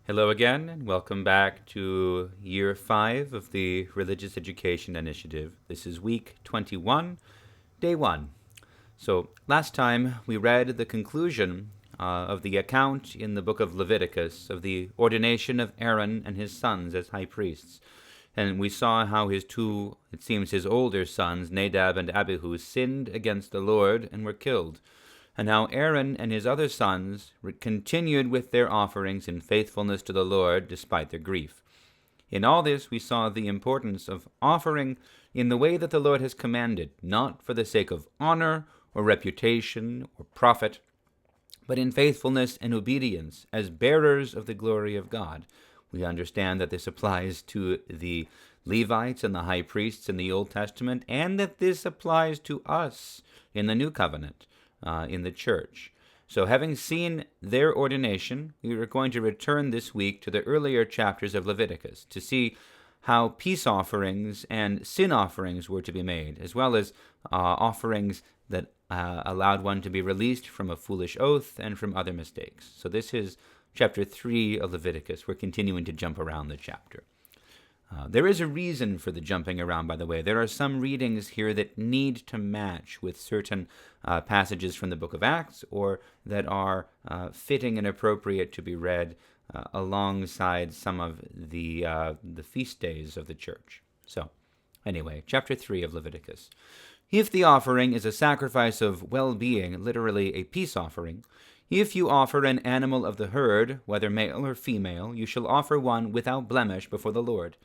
Hello again, and welcome back to Year 5 of the Religious Education Initiative. This is Week 21, Day 1. So, last time we read the conclusion of the account in the book of Leviticus of the ordination of Aaron and his sons as high priests. And we saw how his his older sons, Nadab and Abihu, sinned against the Lord and were killed. And how Aaron and his other sons continued with their offerings in faithfulness to the Lord despite their grief. In all this we saw the importance of offering in the way that the Lord has commanded, not for the sake of honor or reputation or profit, but in faithfulness and obedience as bearers of the glory of God. We understand that this applies to the Levites and the high priests in the Old Testament, and that this applies to us in the New Covenant. In the church. So having seen their ordination, we are going to return this week to the earlier chapters of Leviticus to see how peace offerings and sin offerings were to be made, as well as offerings that allowed one to be released from a foolish oath and from other mistakes. So this is chapter 3 of Leviticus. We're continuing to jump around the chapter. There is a reason for the jumping around, by the way. There are some readings here that need to match with certain passages from the book of Acts, or that are fitting and appropriate to be read alongside some of the feast days of the church. So, anyway, chapter 3 of Leviticus. If the offering is a sacrifice of well-being, literally a peace offering, if you offer an animal of the herd, whether male or female, you shall offer one without blemish before the Lord.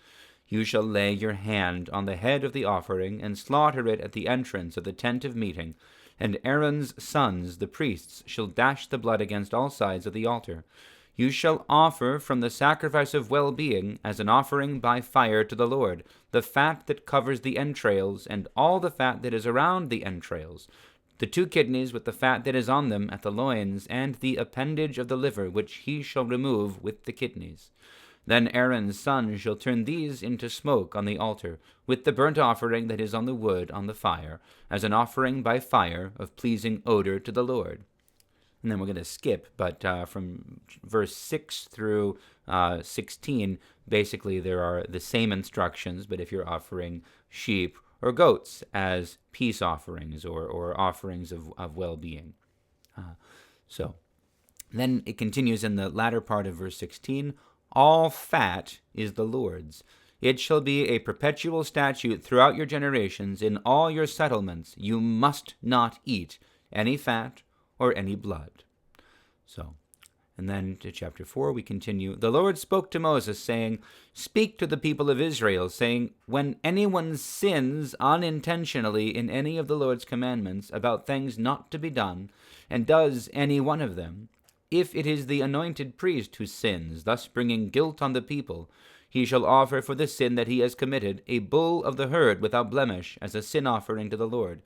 You shall lay your hand on the head of the offering and slaughter it at the entrance of the tent of meeting, and Aaron's sons, the priests, shall dash the blood against all sides of the altar. You shall offer from the sacrifice of well-being as an offering by fire to the Lord, the fat that covers the entrails and all the fat that is around the entrails, the 2 kidneys with the fat that is on them at the loins, and the appendage of the liver, which he shall remove with the kidneys. Then Aaron's son shall turn these into smoke on the altar, with the burnt offering that is on the wood on the fire, as an offering by fire of pleasing odor to the Lord. And then we're going to skip, but from verse 6 through 16, basically there are the same instructions, but if you're offering sheep or goats as peace offerings or offerings of well-being. So then it continues in the latter part of verse 16, all fat is the Lord's. It shall be a perpetual statute throughout your generations. In all your settlements you must not eat any fat or any blood. So, and then to chapter 4 we continue. The Lord spoke to Moses, saying, Speak to the people of Israel, saying, When anyone sins unintentionally in any of the Lord's commandments about things not to be done, and does any one of them, if it is the anointed priest who sins, thus bringing guilt on the people, he shall offer for the sin that he has committed a bull of the herd without blemish as a sin offering to the Lord.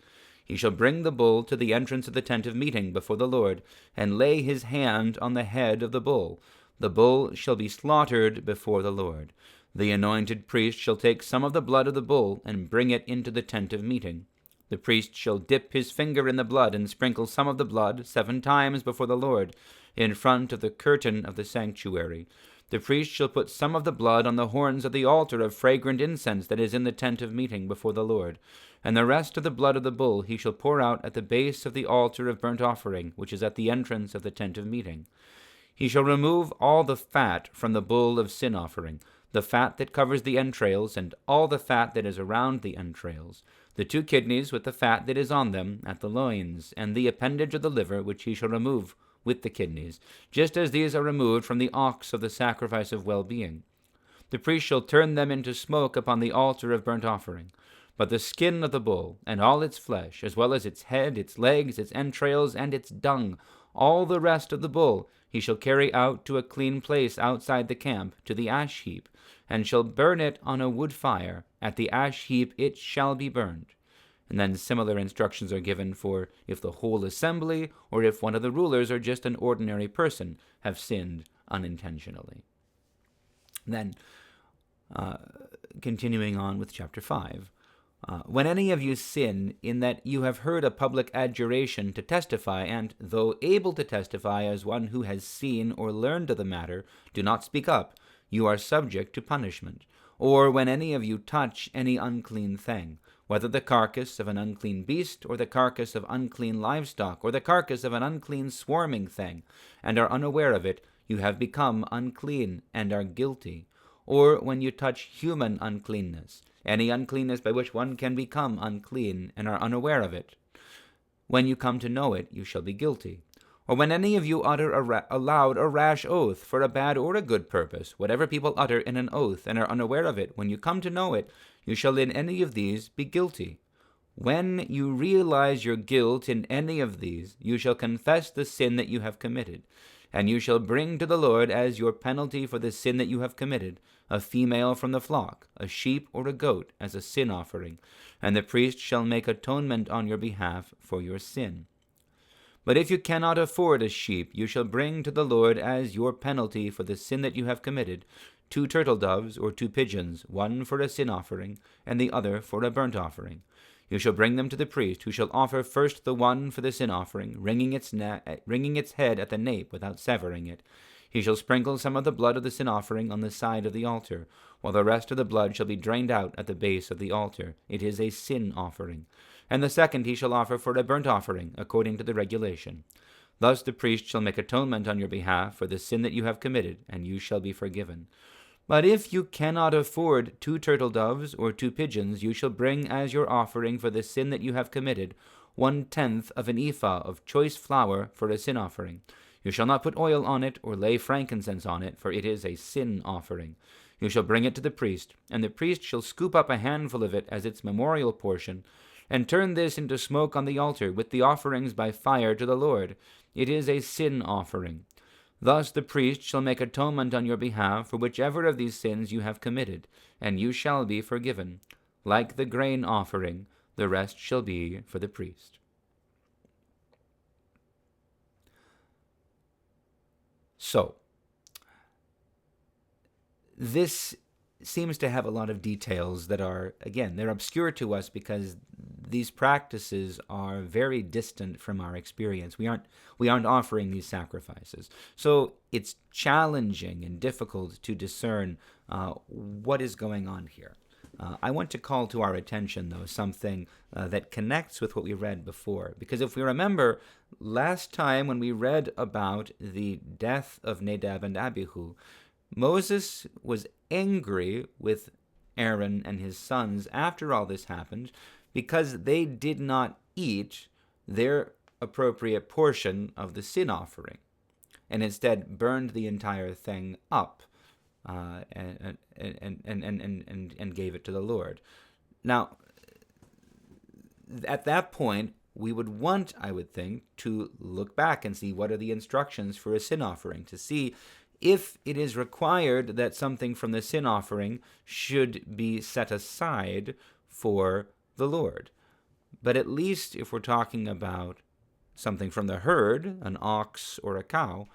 He shall bring the bull to the entrance of the tent of meeting before the Lord, and lay his hand on the head of the bull. The bull shall be slaughtered before the Lord. The anointed priest shall take some of the blood of the bull, and bring it into the tent of meeting. The priest shall dip his finger in the blood, and sprinkle some of the blood 7 times before the Lord, in front of the curtain of the sanctuary. The priest shall put some of the blood on the horns of the altar of fragrant incense that is in the tent of meeting before the Lord. And the rest of the blood of the bull he shall pour out at the base of the altar of burnt offering, which is at the entrance of the tent of meeting. He shall remove all the fat from the bull of sin offering, the fat that covers the entrails, and all the fat that is around the entrails, the 2 kidneys with the fat that is on them at the loins, and the appendage of the liver, which he shall remove with the kidneys, just as these are removed from the ox of the sacrifice of well-being. The priest shall turn them into smoke upon the altar of burnt offering. But the skin of the bull, and all its flesh, as well as its head, its legs, its entrails, and its dung, all the rest of the bull, he shall carry out to a clean place outside the camp, to the ash heap, and shall burn it on a wood fire. At the ash heap it shall be burned. And then similar instructions are given for if the whole assembly, or if one of the rulers or just an ordinary person, have sinned unintentionally. Then, continuing on with chapter 5. When any of you sin in that you have heard a public adjuration to testify, and, though able to testify as one who has seen or learned of the matter, do not speak up, you are subject to punishment. Or when any of you touch any unclean thing, whether the carcass of an unclean beast, or the carcass of unclean livestock, or the carcass of an unclean swarming thing, and are unaware of it, you have become unclean and are guilty. Or when you touch human uncleanness, any uncleanness by which one can become unclean, and are unaware of it, when you come to know it, you shall be guilty. Or when any of you utter a loud or rash oath for a bad or a good purpose, whatever people utter in an oath, and are unaware of it, when you come to know it, you shall in any of these be guilty. When you realize your guilt in any of these, you shall confess the sin that you have committed, and you shall bring to the Lord as your penalty for the sin that you have committed a female from the flock, a sheep or a goat, as a sin offering, and the priest shall make atonement on your behalf for your sin. But if you cannot afford a sheep, you shall bring to the Lord as your penalty for the sin that you have committed 2 turtle doves or 2 pigeons, one for a sin offering, and the other for a burnt offering. You shall bring them to the priest, who shall offer first the one for the sin offering, wringing its head at the nape without severing it. He shall sprinkle some of the blood of the sin offering on the side of the altar, while the rest of the blood shall be drained out at the base of the altar. It is a sin offering. And the second he shall offer for a burnt offering, according to the regulation. Thus the priest shall make atonement on your behalf for the sin that you have committed, and you shall be forgiven. But if you cannot afford 2 turtle doves or 2 pigeons, you shall bring as your offering for the sin that you have committed 1/10 of an ephah of choice flour for a sin offering. You shall not put oil on it or lay frankincense on it, for it is a sin offering. You shall bring it to the priest, and the priest shall scoop up a handful of it as its memorial portion, and turn this into smoke on the altar with the offerings by fire to the Lord. It is a sin offering. Thus the priest shall make atonement on your behalf for whichever of these sins you have committed, and you shall be forgiven. Like the grain offering, the rest shall be for the priest. So, this seems to have a lot of details that are, again, they're obscure to us because these practices are very distant from our experience. We aren't offering these sacrifices. So it's challenging and difficult to discern what is going on here. I want to call to our attention, though, something that connects with what we read before. Because if we remember, last time when we read about the death of Nadab and Abihu, Moses was angry with Aaron and his sons after all this happened because they did not eat their appropriate portion of the sin offering and instead burned the entire thing up and gave it to the Lord. Now, at that point, we would want, I would think, to look back and see what are the instructions for a sin offering, to see if it is required that something from the sin offering should be set aside for the Lord. But at least if we're talking about something from the herd, an ox or a cow,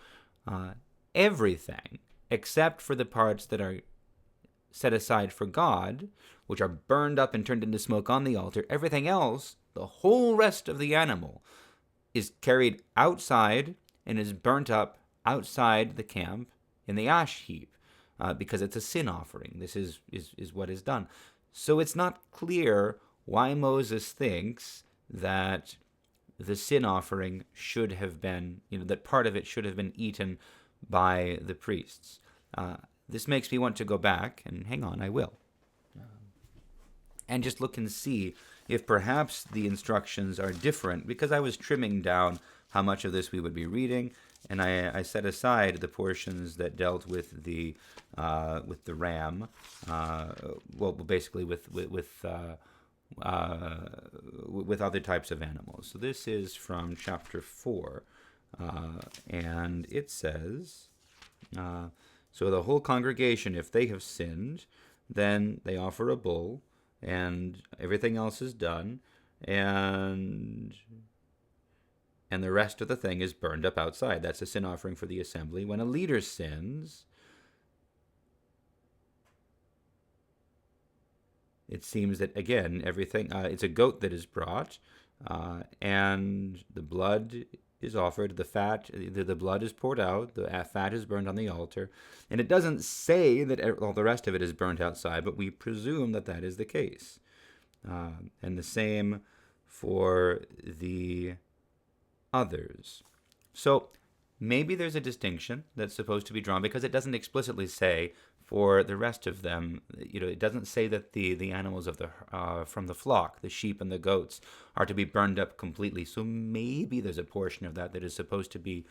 everything except for the parts that are set aside for God, which are burned up and turned into smoke on the altar, everything else, the whole rest of the animal, is carried outside and is burnt up outside the camp in the ash heap, because it's a sin offering. This is what is done. So it's not clear why Moses thinks that the sin offering should have been, that part of it should have been eaten by the priests. This makes me want to go back, and hang on, I will, and just look and see if perhaps the instructions are different, because I was trimming down how much of this we would be reading, and I set aside the portions that dealt with the ram, basically with other types of animals. So this is from chapter 4, and it says, so the whole congregation, if they have sinned, then they offer a bull, and everything else is done, and the rest of the thing is burned up outside. That's a sin offering for the assembly. When a leader sins, it seems that, again, everything, it's a goat that is brought, and the blood is offered, the blood is poured out, the fat is burned on the altar, and it doesn't say that all the rest of it is burnt outside, but we presume that that is the case. And the same for the others. So maybe there's a distinction that's supposed to be drawn, because it doesn't explicitly say for the rest of them. It doesn't say that the animals of from the flock, the sheep and the goats, are to be burned up completely. So maybe there's a portion of that is supposed to be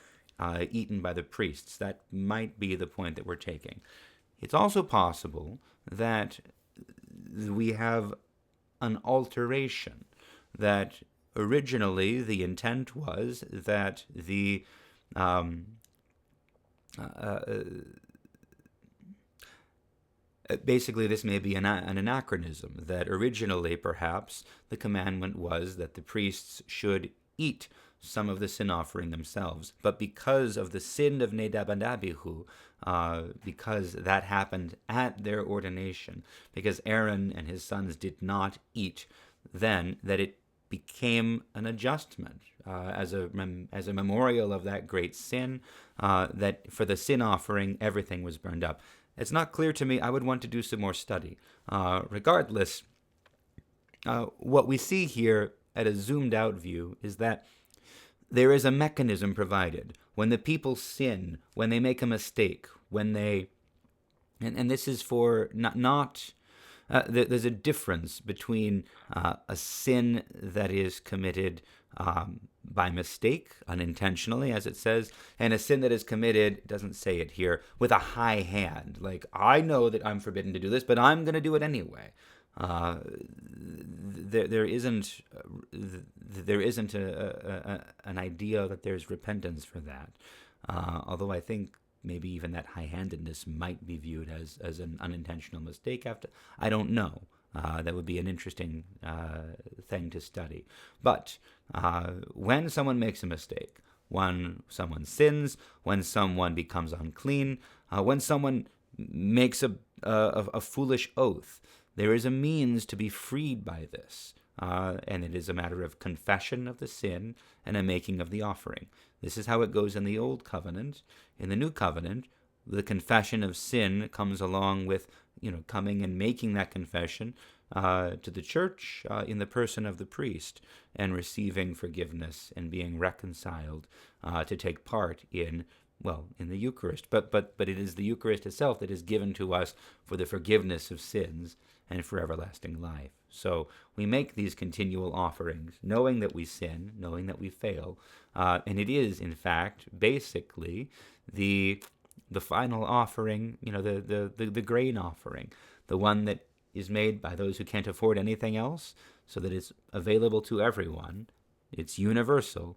eaten by the priests. That might be the point that we're taking. It's also possible that we have an alteration, that originally the intent was that basically this may be an anachronism, that originally perhaps the commandment was that the priests should eat some of the sin offering themselves, but because of the sin of Nadab and Abihu, because that happened at their ordination, because Aaron and his sons did not eat then, that it became an adjustment as a memorial of that great sin, that for the sin offering everything was burned up. It's not clear to me. I would want to do some more study. Regardless, what we see here at a zoomed out view is that there is a mechanism provided when the people sin, when they make a mistake, when they, and this is for not there's a difference between a sin that is committed by mistake, unintentionally, as it says, and a sin that is committed, it doesn't say it here, with a high hand. Like, I know that I'm forbidden to do this, but I'm going to do it anyway. There isn't an idea that there's repentance for that. Although I think maybe even that high-handedness might be viewed as an unintentional mistake. I don't know. That would be an interesting thing to study. But when someone makes a mistake, when someone sins, when someone becomes unclean, when someone makes a foolish oath, there is a means to be freed by this. And it is a matter of confession of the sin and a making of the offering. This is how it goes in the Old Covenant. In the New Covenant, the confession of sin comes along with, coming and making that confession to the church in the person of the priest, and receiving forgiveness and being reconciled to take part in the Eucharist. But it is the Eucharist itself that is given to us for the forgiveness of sins and for everlasting life. So we make these continual offerings, knowing that we sin, knowing that we fail, and it is, in fact, basically the final offering, the grain offering, the one that is made by those who can't afford anything else, so that it's available to everyone. It's universal.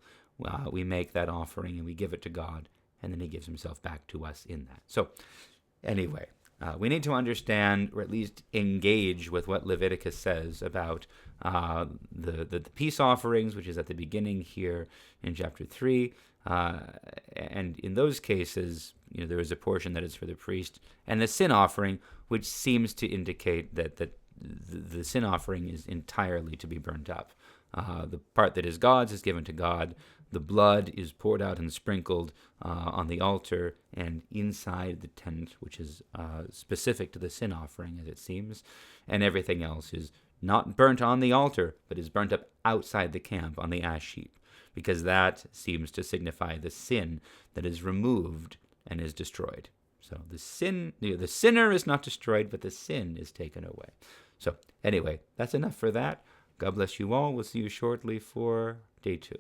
We make that offering and we give it to God, and then he gives himself back to us in that. So anyway, we need to understand, or at least engage with what Leviticus says about the peace offerings, which is at the beginning here in chapter 3. And in those cases, there is a portion that is for the priest, and the sin offering, which seems to indicate that the sin offering is entirely to be burnt up. The part that is God's is given to God. The blood is poured out and sprinkled on the altar and inside the tent, which is specific to the sin offering, as it seems. And everything else is not burnt on the altar, but is burnt up outside the camp on the ash heap, because that seems to signify the sin that is removed and is destroyed. So the sinner is not destroyed, but the sin is taken away. So anyway, that's enough for that. God bless you all. We'll see you shortly for day 2.